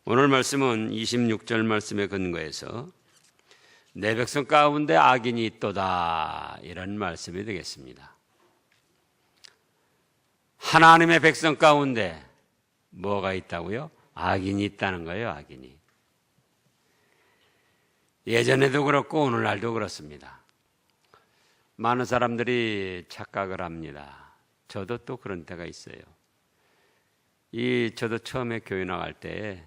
오늘 말씀은 26절 말씀에 근거해서 내 백성 가운데 악인이 있도다, 이런 말씀이 되겠습니다. 하나님의 백성 가운데 뭐가 있다고요? 악인이 있다는 거예요. 악인이. 예전에도 그렇고 오늘날도 그렇습니다. 많은 사람들이 착각을 합니다. 저도 또 그런 때가 있어요. 저도 처음에 교회 나갈 때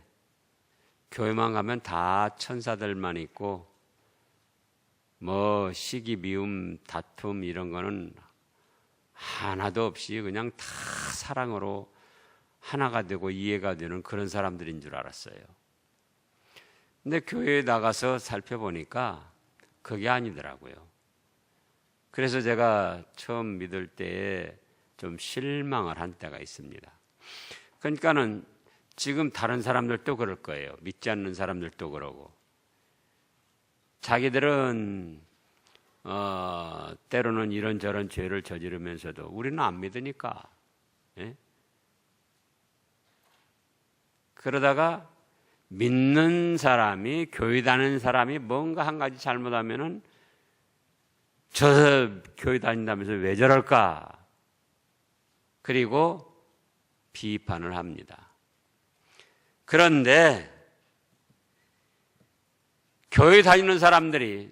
교회만 가면 다 천사들만 있고 뭐 시기, 미움, 다툼 이런 거는 하나도 없이 그냥 다 사랑으로 하나가 되고 이해가 되는 그런 사람들인 줄 알았어요. 근데 교회에 나가서 살펴보니까 그게 아니더라고요. 그래서 제가 처음 믿을 때에 좀 실망을 한 때가 있습니다. 그러니까는 지금 다른 사람들도 그럴 거예요. 믿지 않는 사람들도 그러고. 자기들은 때로는 이런저런 죄를 저지르면서도 우리는 안 믿으니까. 예? 그러다가 믿는 사람이, 교회 다니는 사람이 뭔가 한 가지 잘못하면은 저 교회 다닌다면서 왜 저럴까? 그리고 비판을 합니다. 그런데 교회 다니는 사람들이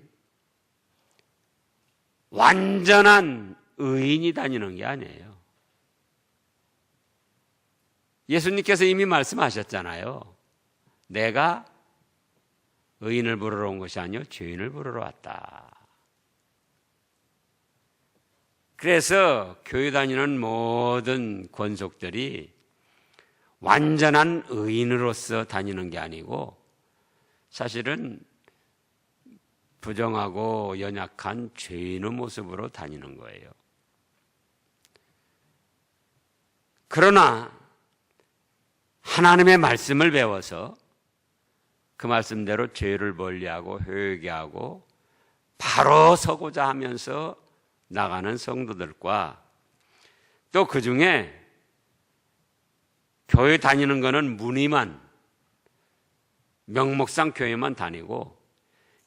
완전한 의인이 다니는 게 아니에요. 예수님께서 이미 말씀하셨잖아요. 내가 의인을 부르러 온 것이 아니요 죄인을 부르러 왔다. 그래서 교회 다니는 모든 권속들이 완전한 의인으로서 다니는 게 아니고 사실은 부정하고 연약한 죄인의 모습으로 다니는 거예요. 그러나 하나님의 말씀을 배워서 그 말씀대로 죄를 멀리하고 회개하고 바로 서고자 하면서 나가는 성도들과 또 그 중에 교회 다니는 거는 무늬만, 명목상 교회만 다니고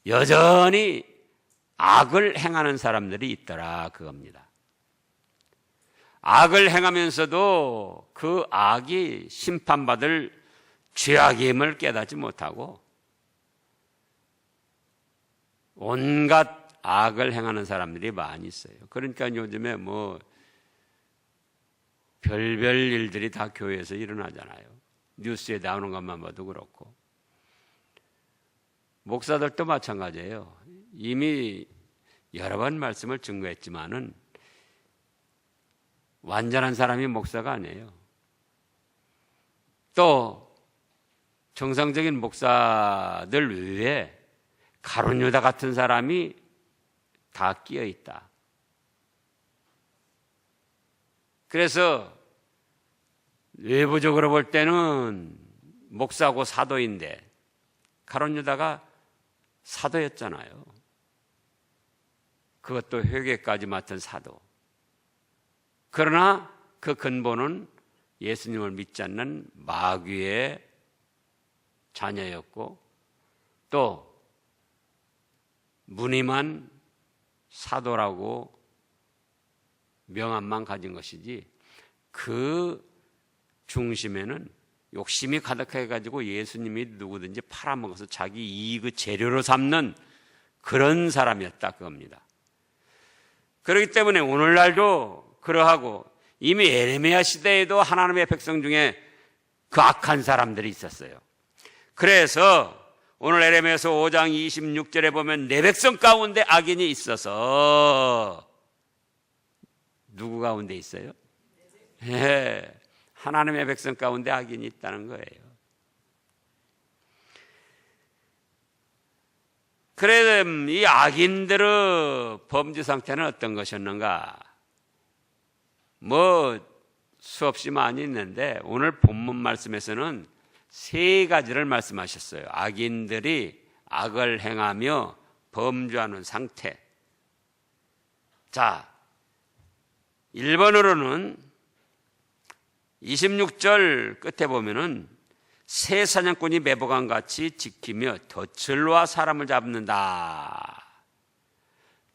여전히 악을 행하는 사람들이 있더라, 그겁니다. 악을 행하면서도 그 악이 심판받을 죄악임을 깨닫지 못하고 온갖 악을 행하는 사람들이 많이 있어요. 그러니까 요즘에 뭐 별별 일들이 다 교회에서 일어나잖아요. 뉴스에 나오는 것만 봐도 그렇고. 목사들도 마찬가지예요. 이미 여러 번 말씀을 증거했지만은 완전한 사람이 목사가 아니에요. 또 정상적인 목사들 외에 가룟 유다 같은 사람이 다 끼어 있다. 그래서 외부적으로 볼 때는 목사고 사도인데 가룟 유다가 사도였잖아요. 그것도 회개까지 맡은 사도. 그러나 그 근본은 예수님을 믿지 않는 마귀의 자녀였고 또 무늬만 사도라고 명함만 가진 것이지 그 중심에는 욕심이 가득해가지고 예수님이 누구든지 팔아먹어서 자기 이익의 재료로 삼는 그런 사람이었다, 그겁니다. 그렇기 때문에 오늘날도 그러하고 이미 에레미야 시대에도 하나님의 백성 중에 그 악한 사람들이 있었어요. 그래서 오늘 에레미야서 5장 26절에 보면 내 백성 가운데 악인이 있어서 누구 가운데 있어요? 네, 하나님의 백성 가운데 악인이 있다는 거예요. 그래 이 악인들의 범죄 상태는 어떤 것이었는가? 뭐 수없이 많이 있는데 오늘 본문 말씀에서는 세 가지를 말씀하셨어요. 악인들이 악을 행하며 범죄하는 상태. 자, 1번으로는 26절 끝에 보면은 새 사냥꾼이 매복한 같이 지키며 덫을 놓아 사람을 잡는다.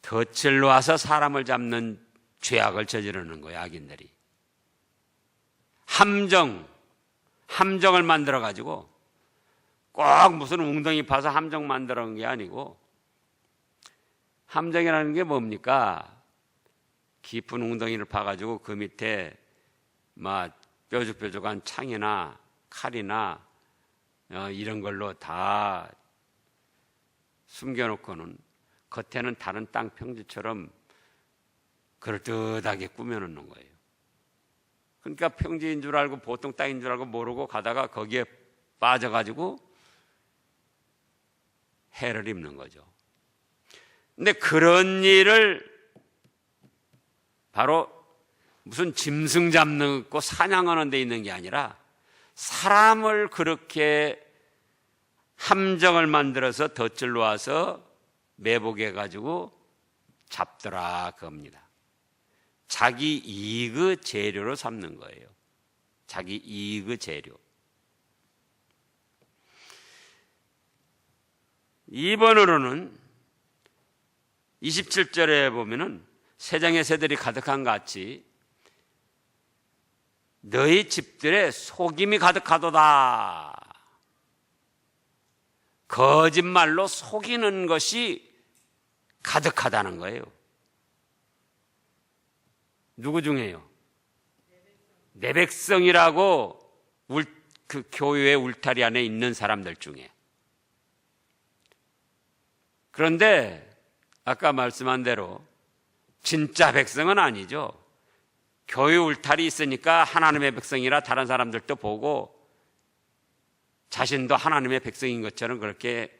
덫을 놓아서 사람을 잡는 죄악을 저지르는 거예요, 악인들이. 함정을 만들어 가지고 꼭 무슨 웅덩이 파서 함정 만들어 놓은 게 아니고, 함정이라는 게 뭡니까? 깊은 웅덩이를 파가지고 그 밑에 막 뾰족뾰족한 창이나 칼이나 이런 걸로 다 숨겨놓고는 겉에는 다른 땅 평지처럼 그럴듯하게 꾸며놓는 거예요. 그러니까 평지인 줄 알고 보통 땅인 줄 알고 모르고 가다가 거기에 빠져가지고 해를 입는 거죠. 근데 그런 일을 바로 무슨 짐승 잡는 거 사냥하는 데 있는 게 아니라 사람을 그렇게 함정을 만들어서 덫을 놓아서 매복해가지고 잡더라 그겁니다. 자기 이익의 재료로 삼는 거예요. 자기 이익의 재료. 2번으로는 27절에 보면은 세장의 새들이 가득한 같이 너희 집들에 속임이 가득하도다. 거짓말로 속이는 것이 가득하다는 거예요. 누구 중에요? 내 백성이라고 그 교회 울타리 안에 있는 사람들 중에. 그런데 아까 말씀한 대로 진짜 백성은 아니죠. 교회 울타리 있으니까 하나님의 백성이라 다른 사람들도 보고 자신도 하나님의 백성인 것처럼 그렇게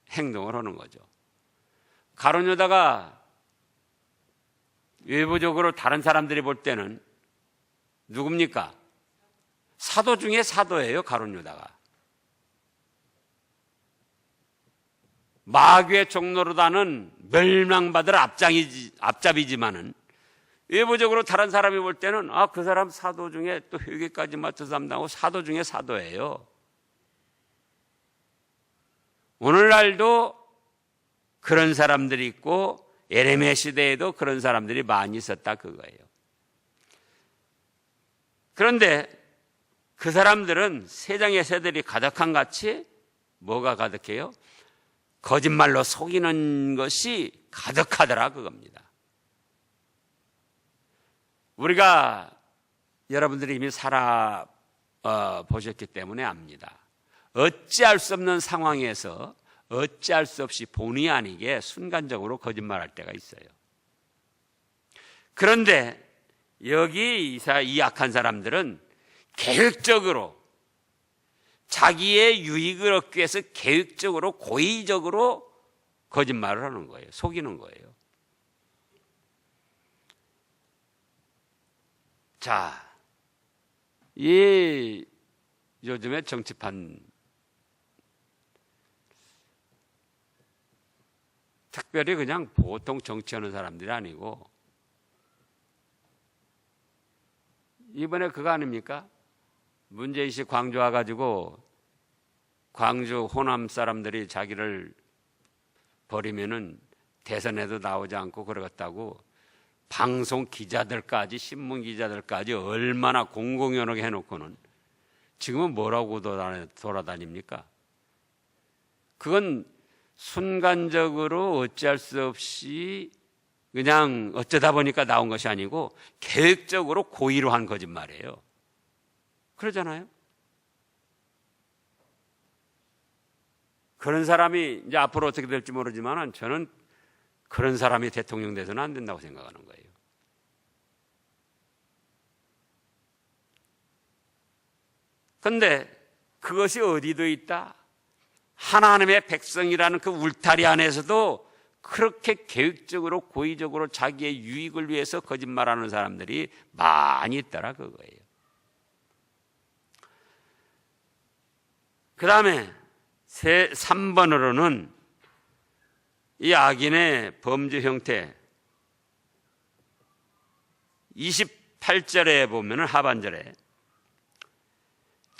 행동을 하는 거죠. 가룟 유다가 외부적으로 다른 사람들이 볼 때는 누굽니까? 사도 중에 사도예요, 가룟 유다가. 마귀의 종노릇하는 멸망받을 앞잡이지만은 외부적으로 다른 사람이 볼 때는 그 사람 사도 중에 또 회개까지 맡아서 담당하고 사도 중에 사도예요. 오늘날도 그런 사람들이 있고 에레미야 시대에도 그런 사람들이 많이 있었다 그거예요. 그런데 그 사람들은 세상의 새들이 가득한 같이 뭐가 가득해요? 거짓말로 속이는 것이 가득하더라 그겁니다. 우리가 여러분들이 이미 보셨기 때문에 압니다. 어찌할 수 없는 상황에서 어찌할 수 없이 본의 아니게 순간적으로 거짓말할 때가 있어요. 그런데 여기 이 악한 사람들은 계획적으로 자기의 유익을 얻기 위해서 계획적으로 고의적으로 거짓말을 하는 거예요. 속이는 거예요. 자, 이 요즘에 정치판 특별히 그냥 보통 정치하는 사람들이 아니고 이번에 그거 아닙니까? 문재인 씨 광주 와가지고 광주 호남 사람들이 자기를 버리면은 대선에도 나오지 않고 그러겠다고 방송 기자들까지 신문 기자들까지 얼마나 공공연하게 해놓고는 지금은 뭐라고 돌아다닙니까? 그건 순간적으로 어찌할 수 없이 그냥 어쩌다 보니까 나온 것이 아니고 계획적으로 고의로 한 거짓말이에요. 그러잖아요. 그런 사람이 이제 앞으로 어떻게 될지 모르지만 저는 그런 사람이 대통령 돼서는 안 된다고 생각하는 거예요. 그런데 그것이 어디도 있다. 하나님의 백성이라는 그 울타리 안에서도 그렇게 계획적으로 고의적으로 자기의 유익을 위해서 거짓말하는 사람들이 많이 있더라 그거예요. 그 다음에 3번으로는 이 악인의 범죄 형태 28절에 보면 하반절에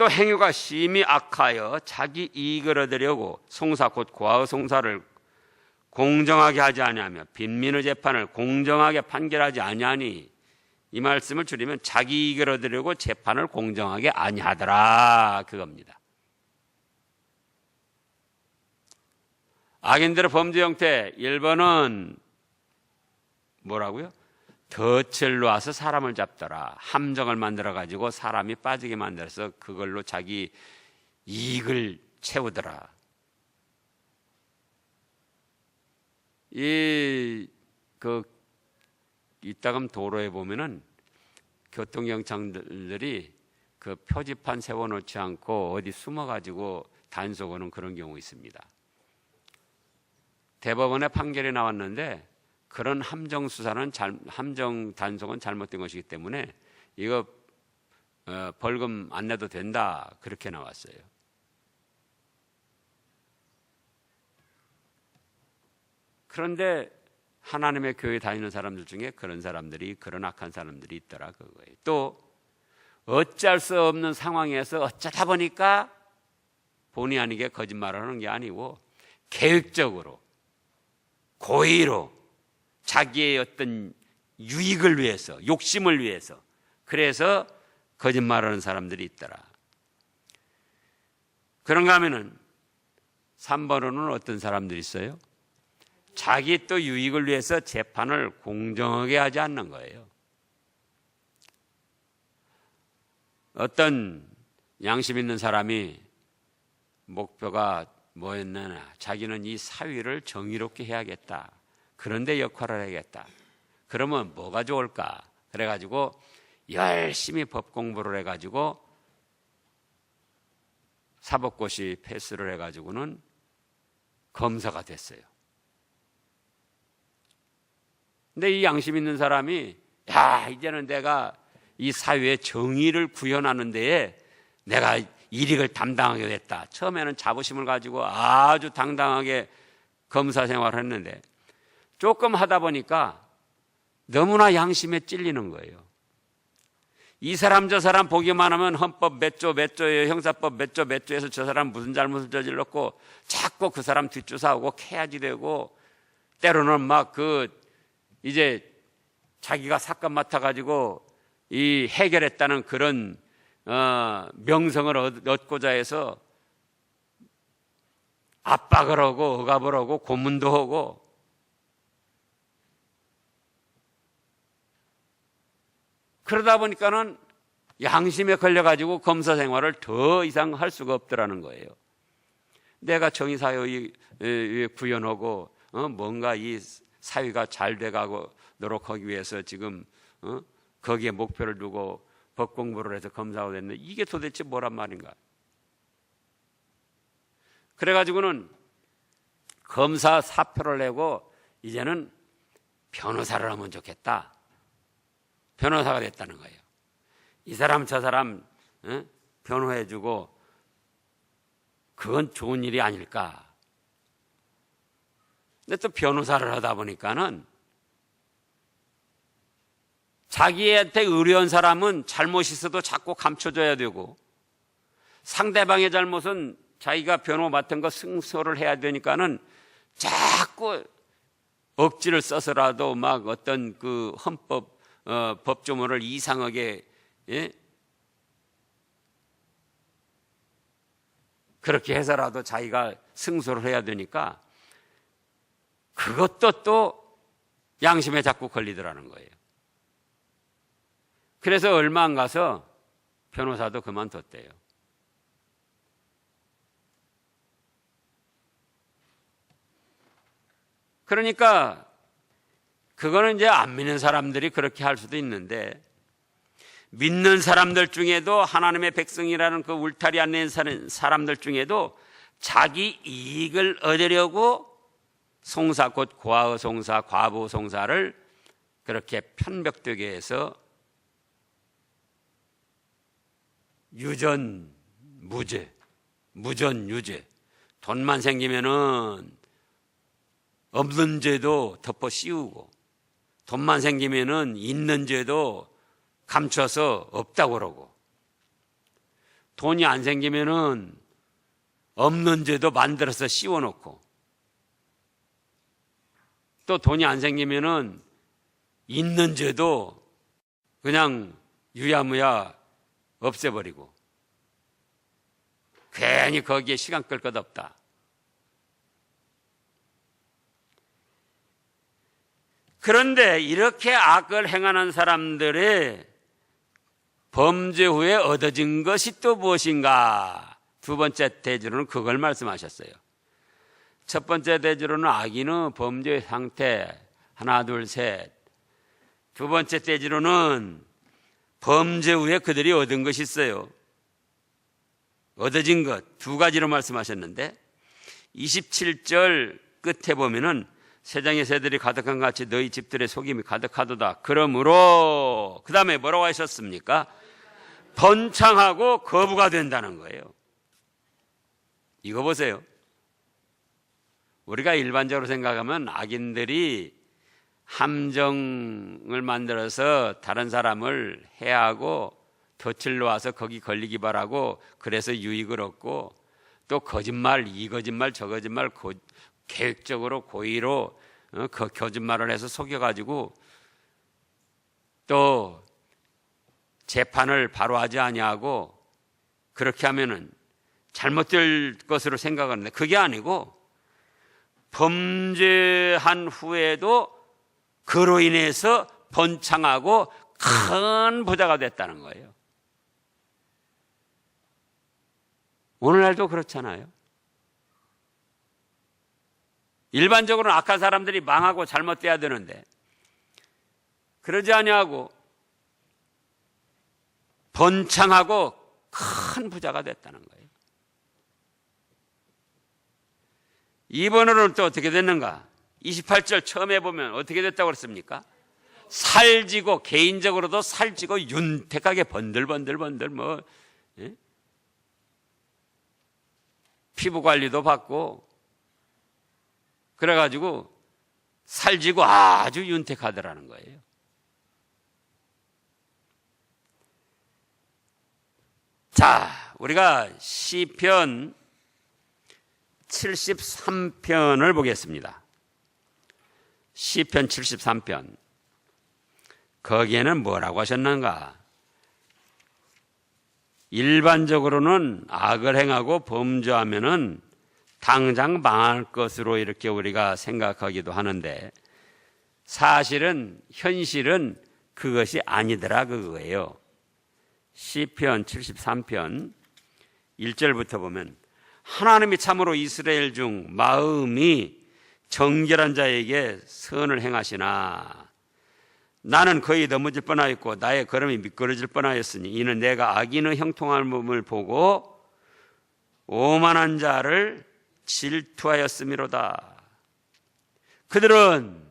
또 행위가 심히 악하여 자기 이익을 얻으려고 송사 곧 고아의 송사를 공정하게 하지 아니하며 빈민의 재판을 공정하게 판결하지 아니하니, 이 말씀을 줄이면 자기 이익을 얻으려고 재판을 공정하게 아니하더라, 그겁니다. 악인들의 범죄 형태 1번은 뭐라고요? 덫을 놓아서 사람을 잡더라. 함정을 만들어 가지고 사람이 빠지게 만들어서 그걸로 자기 이익을 채우더라. 이따금 도로에 보면은 교통경찰들이 그 표지판 세워놓지 않고 어디 숨어가지고 단속하는 그런 경우 있습니다. 대법원의 판결이 나왔는데 그런 함정 수사는 함정 단속은 잘못된 것이기 때문에 이거 벌금 안 내도 된다, 그렇게 나왔어요. 그런데 하나님의 교회 다니는 사람들 중에 그런 사람들이, 그런 악한 사람들이 있더라, 그거예요. 또 어찌할 수 없는 상황에서 어쩌다 보니까 본의 아니게 거짓말을 하는 게 아니고 계획적으로 고의로 자기의 어떤 유익을 위해서, 욕심을 위해서, 그래서 거짓말하는 사람들이 있더라. 그런가 하면은 3번으로는 어떤 사람들이 있어요? 자기 또 유익을 위해서 재판을 공정하게 하지 않는 거예요. 어떤 양심 있는 사람이 목표가 뭐였느냐, 자기는 이 사위를 정의롭게 해야겠다, 그런데 역할을 해야겠다. 그러면 뭐가 좋을까? 그래가지고 열심히 법 공부를 해가지고 사법고시 패스를 해가지고는 검사가 됐어요. 근데 이 양심 있는 사람이, 야, 이제는 내가 이 사회의 정의를 구현하는 데에 내가 일익을 담당하게 됐다. 처음에는 자부심을 가지고 아주 당당하게 검사 생활을 했는데 조금 하다 보니까 너무나 양심에 찔리는 거예요. 이 사람 저 사람 보기만 하면 헌법 몇 조예요, 형사법 몇 조에서 저 사람 무슨 잘못을 저질렀고 자꾸 그 사람 뒷조사하고 캐야지 되고, 때로는 막 이제 자기가 사건 맡아가지고 이 해결했다는 그런 명성을 얻고자 해서 압박을 하고 억압을 하고 고문도 하고, 그러다 보니까는 양심에 걸려가지고 검사 생활을 더 이상 할 수가 없더라는 거예요. 내가 정의사회 구현하고 뭔가 이 사회가 잘 돼가도록 하기 위해서 지금 거기에 목표를 두고 법 공부를 해서 검사가 됐는데 이게 도대체 뭐란 말인가? 그래가지고는 검사 사표를 내고 이제는 변호사를 하면 좋겠다. 변호사가 됐다는 거예요. 이 사람 저 사람 변호해주고 그건 좋은 일이 아닐까. 근데 또 변호사를 하다 보니까는 자기한테 의뢰한 사람은 잘못이 있어도 자꾸 감춰줘야 되고, 상대방의 잘못은 자기가 변호 맡은 거 승소를 해야 되니까는 자꾸 억지를 써서라도 막 어떤 그 헌법 법조문을 이상하게 그렇게 해서라도 자기가 승소를 해야 되니까 그것도 또 양심에 자꾸 걸리더라는 거예요. 그래서 얼마 안 가서 변호사도 그만뒀대요. 그러니까 그거는 이제 안 믿는 사람들이 그렇게 할 수도 있는데, 믿는 사람들 중에도 하나님의 백성이라는 그 울타리 안에 사는 사람들 중에도 자기 이익을 얻으려고 송사 곧 고아의 송사, 과부 송사를 그렇게 편벽되게 해서 유전 무죄, 무전 유죄, 돈만 생기면은 없는 죄도 덮어 씌우고, 돈만 생기면은 있는 죄도 감춰서 없다고 그러고, 돈이 안 생기면은 없는 죄도 만들어서 씌워놓고, 또 돈이 안 생기면은 있는 죄도 그냥 유야무야 없애버리고, 괜히 거기에 시간 끌 것 없다. 그런데 이렇게 악을 행하는 사람들의 범죄 후에 얻어진 것이 또 무엇인가? 두 번째 대지로는 그걸 말씀하셨어요. 첫 번째 대지로는 악인의 범죄 상태, 하나 둘 셋. 두 번째 대지로는 범죄 후에 그들이 얻은 것이 있어요. 얻어진 것 두 가지로 말씀하셨는데, 27절 끝에 보면은 세상의 새들이 가득한 같이 너희 집들의 속임이 가득하도다. 그러므로 그 다음에 뭐라고 하셨습니까? 번창하고 거부가 된다는 거예요. 이거 보세요. 우리가 일반적으로 생각하면 악인들이 함정을 만들어서 다른 사람을 해하고 덫을 놓아서 거기 걸리기 바라고, 그래서 유익을 얻고, 또 거짓말, 이 거짓말 저 거짓말 계획적으로 고의로 거짓말을 해서 속여가지고 또 재판을 바로 하지 아니하고 그렇게 하면은 잘못될 것으로 생각하는데, 그게 아니고 범죄한 후에도 그로 인해서 번창하고 큰 부자가 됐다는 거예요. 오늘날도 그렇잖아요. 일반적으로는 악한 사람들이 망하고 잘못돼야 되는데 그러지 아니하고 번창하고 큰 부자가 됐다는 거예요. 이번으로는 또 어떻게 됐는가? 28절 처음에 보면 어떻게 됐다고 그랬습니까? 살지고, 개인적으로도 살지고 윤택하게 번들번들 뭐 피부 관리도 받고 그래가지고 살지고 아주 윤택하더라는 거예요. 자, 우리가 시편 73편을 보겠습니다. 시편 73편. 거기에는 뭐라고 하셨는가? 일반적으로는 악을 행하고 범죄하면은 당장 망할 것으로 이렇게 우리가 생각하기도 하는데, 사실은 현실은 그것이 아니더라 그거예요. 시편 73편 1절부터 보면, 하나님이 참으로 이스라엘 중 마음이 정결한 자에게 선을 행하시나, 나는 거의 넘어질 뻔하였고 나의 걸음이 미끄러질 뻔하였으니 이는 내가 악인의 형통함을 보고 오만한 자를 질투하였음이로다. 그들은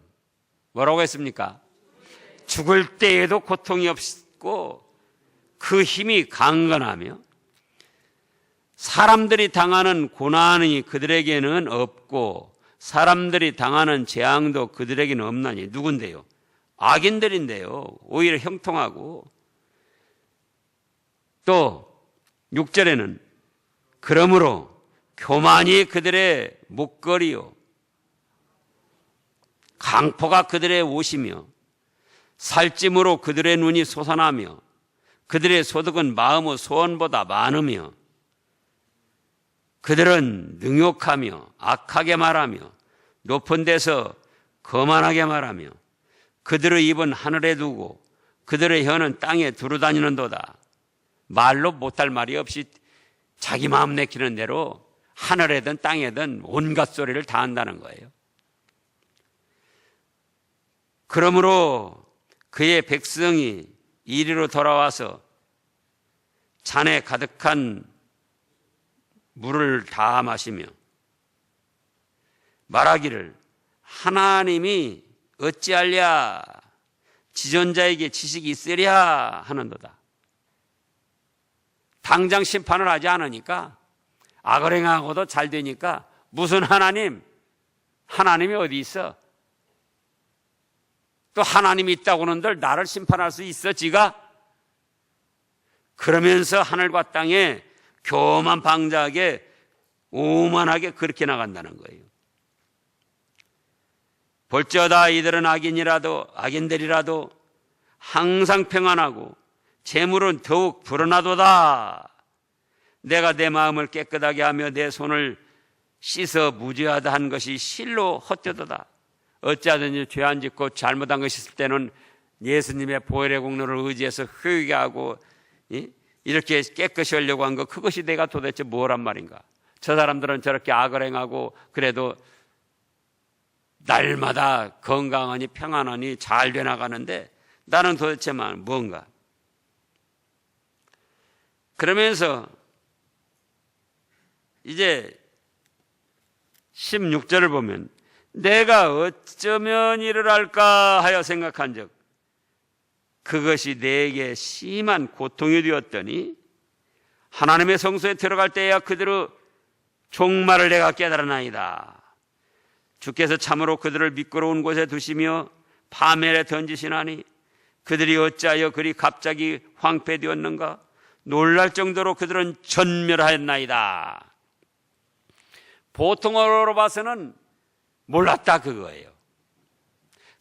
뭐라고 했습니까? 죽을 때에도 고통이 없고 그 힘이 강건하며 사람들이 당하는 고난이 그들에게는 없고 사람들이 당하는 재앙도 그들에게는 없나니. 누군데요? 악인들인데요. 오히려 형통하고. 또 6절에는 그러므로 교만이 그들의 목걸이요 강포가 그들의 옷이며 살찜으로 그들의 눈이 솟아나며 그들의 소득은 마음의 소원보다 많으며 그들은 능욕하며 악하게 말하며 높은 데서 거만하게 말하며 그들의 입은 하늘에 두고 그들의 혀는 땅에 두루다니는도다. 말로 못할 말이 없이 자기 마음 내키는 대로 하늘에든 땅에든 온갖 소리를 다 한다는 거예요. 그러므로 그의 백성이 이리로 돌아와서 잔에 가득한 물을 다 마시며 말하기를 하나님이 어찌하랴 지존자에게 지식이 있으랴 하는도다. 당장 심판을 하지 않으니까 악을 행하고도 잘 되니까 무슨 하나님? 하나님이 어디 있어? 또 하나님이 있다고는들 나를 심판할 수 있어 지가? 그러면서 하늘과 땅에 교만 방자하게 오만하게 그렇게 나간다는 거예요. 볼지어다 이들은 악인들이라도 항상 평안하고 재물은 더욱 불어나도다. 내가 내 마음을 깨끗하게 하며 내 손을 씻어 무죄하다 한 것이 실로 헛되도다. 어찌하든지 죄 안 짓고 잘못한 것이 있을 때는 예수님의 보혈의 공로를 의지해서 회개하게 하고 이렇게 깨끗이 하려고 한 것, 그것이 내가 도대체 뭐란 말인가. 저 사람들은 저렇게 악을 행하고 그래도 날마다 건강하니 평안하니 잘 돼나가는데 나는 도대체 뭔가. 그러면서 이제 16절을 보면 내가 어쩌면 이를 할까 하여 생각한 적 그것이 내게 심한 고통이 되었더니 하나님의 성소에 들어갈 때야 그대로 종말을 내가 깨달았나이다. 주께서 참으로 그들을 미끄러운 곳에 두시며 파멸에 던지시나니 그들이 어찌하여 그리 갑자기 황폐되었는가. 놀랄 정도로 그들은 전멸하였나이다. 보통어로 봐서는 몰랐다 그거예요.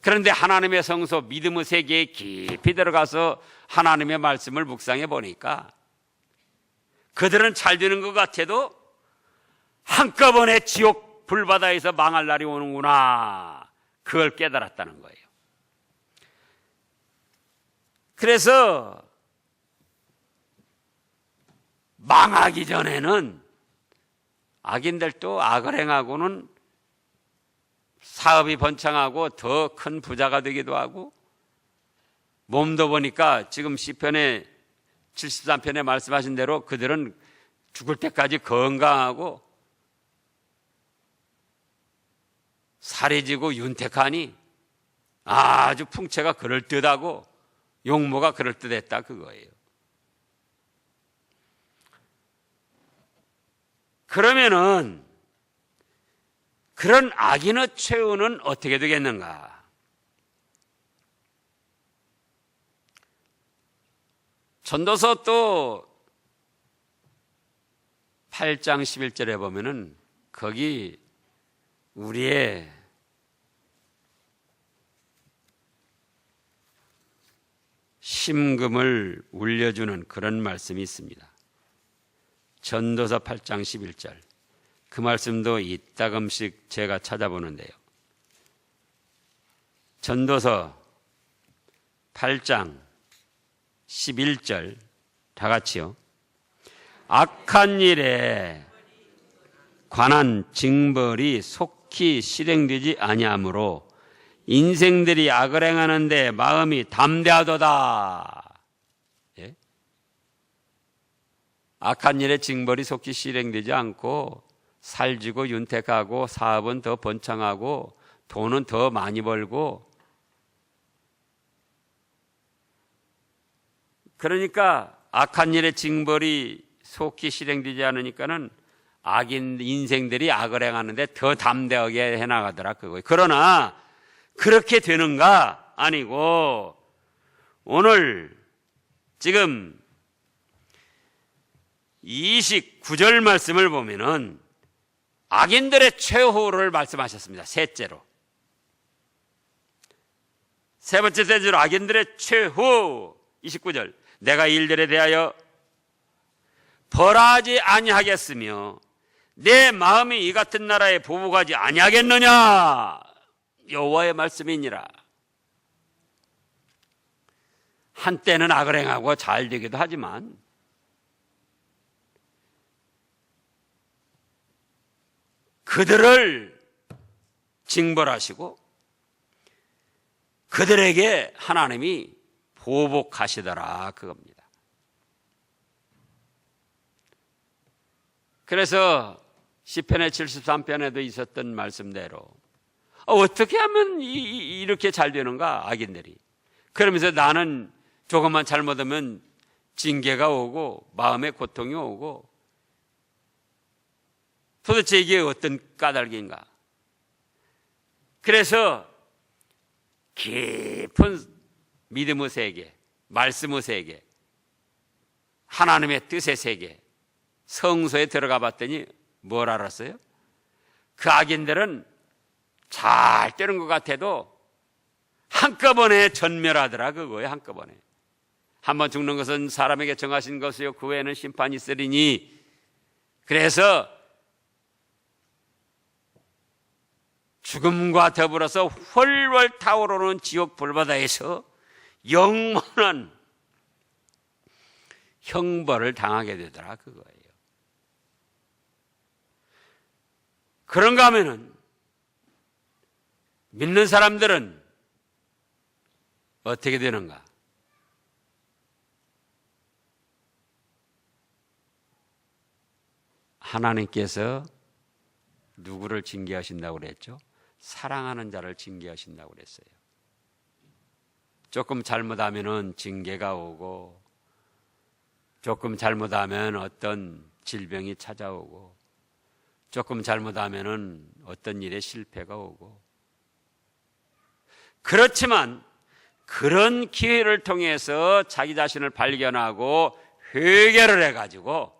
그런데 하나님의 성소 믿음의 세계에 깊이 들어가서 하나님의 말씀을 묵상해 보니까 그들은 잘 되는 것 같아도 한꺼번에 지옥 불바다에서 망할 날이 오는구나, 그걸 깨달았다는 거예요. 그래서 망하기 전에는 악인들도 악을 행하고는 사업이 번창하고 더 큰 부자가 되기도 하고, 몸도 보니까 지금 시편에 73편에 말씀하신 대로 그들은 죽을 때까지 건강하고 살이 지고 윤택하니 아주 풍채가 그럴듯하고 용모가 그럴듯했다 그거예요. 그러면은 그런 악인의 최후는 어떻게 되겠는가? 전도서 또 8장 11절에 보면은 거기 우리의 심금을 울려주는 그런 말씀이 있습니다. 전도서 8장 11절. 그 말씀도 이따금씩 제가 찾아보는데요. 전도서 8장 11절 다 같이요. 악한 일에 관한 징벌이 속히 실행되지 아니하므로 인생들이 악을 행하는데 마음이 담대하도다. 예? 악한 일에 징벌이 속히 실행되지 않고 살지고 윤택하고 사업은 더 번창하고 돈은 더 많이 벌고, 그러니까 악한 일의 징벌이 속히 실행되지 않으니까는 악인 인생들이 악을 행하는데 더 담대하게 해나가더라 그거예요. 그러나 그렇게 되는가? 아니고 오늘 지금 29절 말씀을 보면은 악인들의 최후를 말씀하셨습니다. 셋째로. 세 번째 셋째로 악인들의 최후 29절. 내가 일들에 대하여 벌하지 아니하겠으며 내 마음이 이 같은 나라에 보복하지 아니하겠느냐. 여호와의 말씀이니라. 한때는 악을 행하고 잘 되기도 하지만 그들을 징벌하시고 그들에게 하나님이 보복하시더라 그겁니다. 그래서 시편의 73편에도 있었던 말씀대로 어떻게 하면 이렇게 잘 되는가 악인들이. 그러면서 나는 조금만 잘못하면 징계가 오고 마음의 고통이 오고, 도대체 이게 어떤 까닭인가. 그래서 깊은 믿음의 세계, 말씀의 세계, 하나님의 뜻의 세계, 성소에 들어가 봤더니 뭘 알았어요? 그 악인들은 잘 되는 것 같아도 한꺼번에 전멸하더라. 그거예요. 한꺼번에. 한번 죽는 것은 사람에게 정하신 것이요 그 후에는 심판이 있으리니, 그래서 죽음과 더불어서 훨훨 타오르는 지옥 불바다에서 영원한 형벌을 당하게 되더라. 그거예요. 그런가 하면은 믿는 사람들은 어떻게 되는가? 하나님께서 누구를 징계하신다고 그랬죠? 사랑하는 자를 징계하신다고 그랬어요. 조금 잘못하면은 징계가 오고, 조금 잘못하면 어떤 질병이 찾아오고, 조금 잘못하면은 어떤 일에 실패가 오고. 그렇지만 그런 기회를 통해서 자기 자신을 발견하고 회개를 해가지고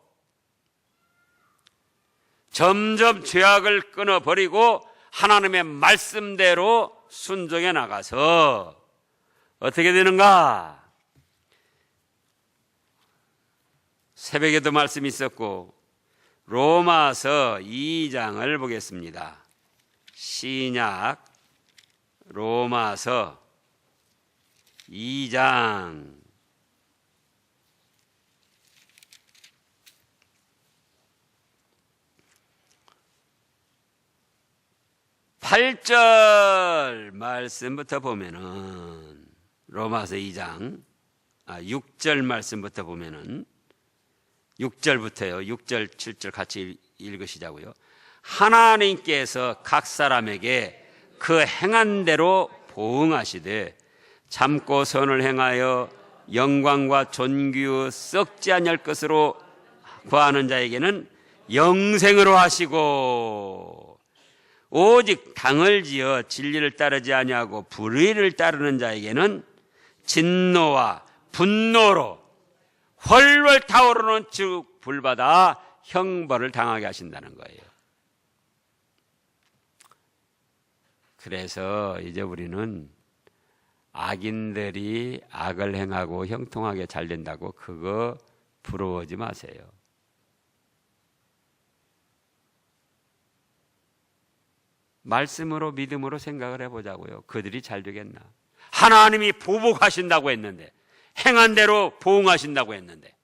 점점 죄악을 끊어버리고 하나님의 말씀대로 순종해 나가서 어떻게 되는가? 새벽에도 말씀이 있었고, 로마서 2장을 보겠습니다. 신약 로마서 2장 8절 말씀부터 보면은, 로마서 2장 6절 말씀부터 보면은, 6절부터요. 6절, 7절 같이 읽으시자고요. 하나님께서 각 사람에게 그 행한 대로 보응하시되 참고 선을 행하여 영광과 존귀 썩지 아니할 것으로 구하는 자에게는 영생으로 하시고, 오직 당을 지어 진리를 따르지 아니하고 불의를 따르는 자에게는 진노와 분노로 훨훨 타오르는 지옥 불바다 형벌을 당하게 하신다는 거예요. 그래서 이제 우리는 악인들이 악을 행하고 형통하게 잘 된다고 그거 부러워하지 마세요. 말씀으로 믿음으로 생각을 해보자고요. 그들이 잘 되겠나? 하나님이 보복하신다고 했는데, 행한 대로 보응하신다고 했는데,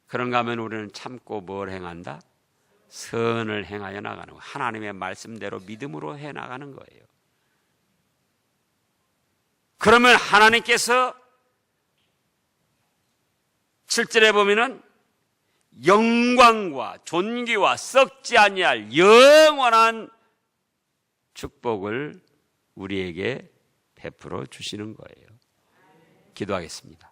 그런가 하면 우리는 참고 뭘 행한다? 선을 행하여 나가는 거예요. 하나님의 말씀대로 믿음으로 해 나가는 거예요. 그러면 하나님께서 7절에 보면은 영광과 존귀와 썩지 아니할 영원한 축복을 우리에게 베풀어 주시는 거예요. 기도하겠습니다.